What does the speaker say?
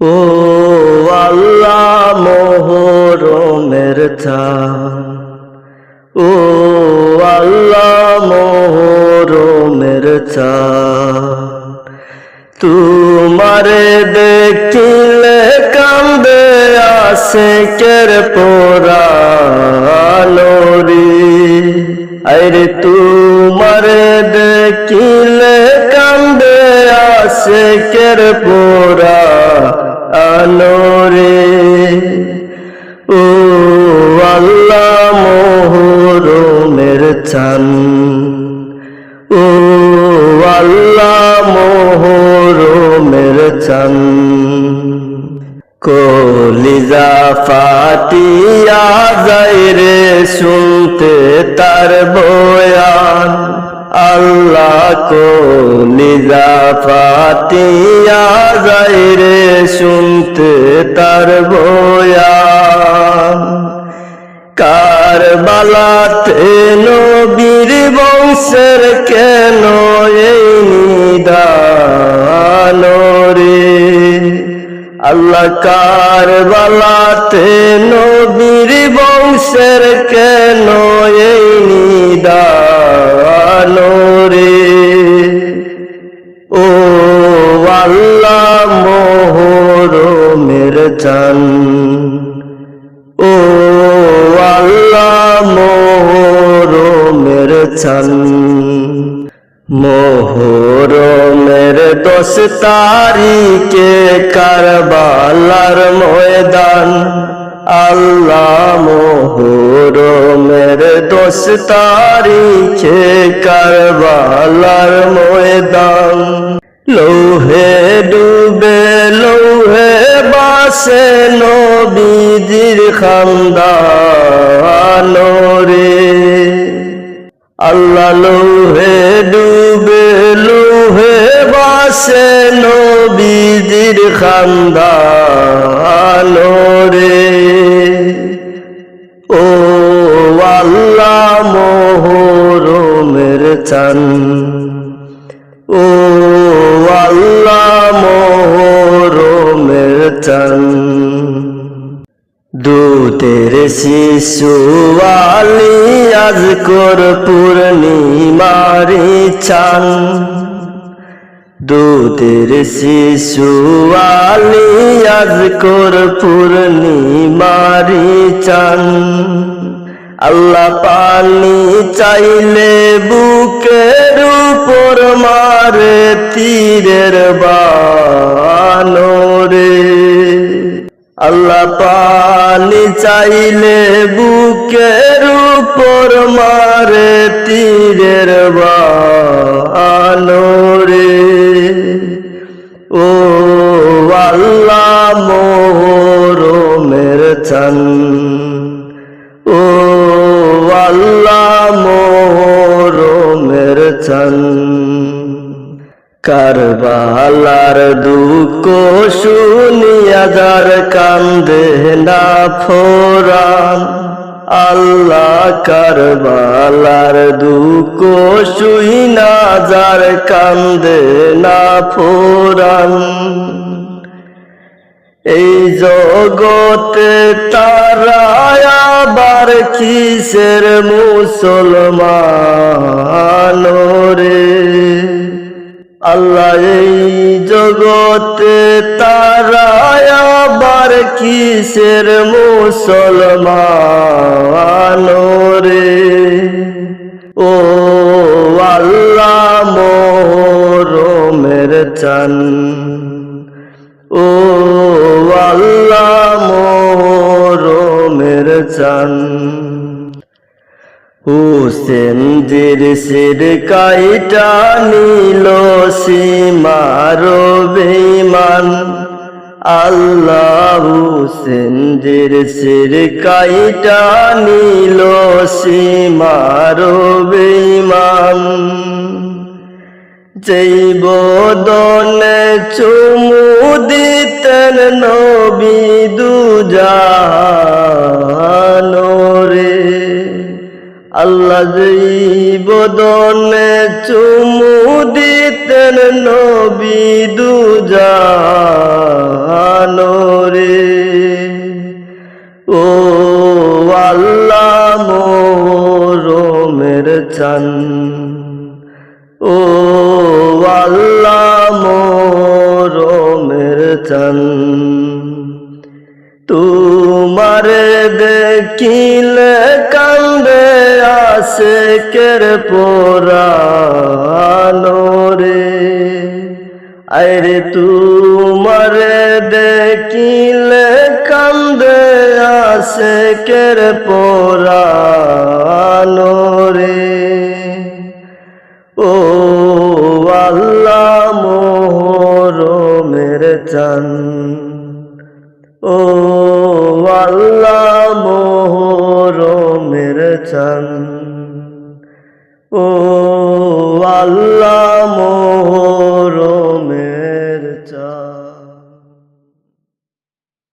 ও আল্লাহ মোহরমের চাঁদ, ও আল্লাহ মোহরমের চাঁদ, তোমারে দেখিলে কান্দে আশিকের পরাণরে। আরে তোমারে দেখিলে কান্দে আশিকের পরাণরে। ও আল্লাহ মোহরমের চাঁদ, ও আল্লাহ মোহরমের চাঁদ, কলিজা ফাটিয়া যায় রে শুনতে তার বয়ান। আল্লাহ কলিজা ফাটিয়া যায় রে শুনতে তার বয়ান। কারবালাতে নবীর বংশের কেন এই নিদান রে। আল্লাহ কারবালাতে নবীর বংশের কেন এই নিদান রে। ও আল্লাহ মোহরমের চাঁদ, ও আল্লাহ মোহরমের চাঁদ, মোহরমের 10 তারিখে কারবালার ময়দান। আল্লাহ মোহরমের 10 তারিখে কারবালার ময়দান। লৌহে ডুবে লৌহে বাসে নবীজির খানদান রে। আল্লাহ লৌহে ডুবে লৌহে বাসে নবীজির খানদান রে। ও আল্লাহ মোহরমের চাঁদ, ও আল্লাহ মোহরমের চাঁদ, দুধের শিশু আলী আজকর পূর্ণিমারি চাঁদ। দুধের শিশু আলী আজকর পূর্ণিমারি চাঁদ। আল্লাহ পানি চাইলে বুকের উপর মারে তীরের বান রে। আল্লাহ পানি চাইলে বুকের উপর মারে তীরের বান রে। ও আল্লাহ মোহরমের চাঁদ, ও আল্লাহ মোহরমের চাঁদ, কারবালার দুঃখ শুনিয়া যার কান্দে না ফোরান। আল্লাহ কারবালার দুঃখ শুনিয়া যার কান্দে না ফোরান। এই জগতে তারা আবার কিসের মুসলমান রে। আল্লাহ এই জগতে তারা আবার কিসের মুসলমান রে। ও আল্লাহ মোহরমের চাঁদ, ও আল্লাহ মোহরমের চাঁদ, হুসেনদের শির কাইটা নিল সীমার বেঈমান। আল্লাহ হুসেনদের শির কাইটা নিল সীমার বেঈমান। যেই বদনে চুমু দিতেন নবী দুজাহান রে। আল্লাহ যেই বদনে চুমু দিতেন নবী দুজাহান আলো রে ও আল্লাহ মোহরমের চান ও আল্লাহ মোহরমের চান তোমারে দেখিলে কান্দে আশিকের পরানো রে আরে তোমারে দেখিলে কান্দে আশিকের পরানো রে ও আল্লাহ মোহরমের চান ও আল্লাহ মোহরমের চান ও আল্লাহ মোহরমের চান।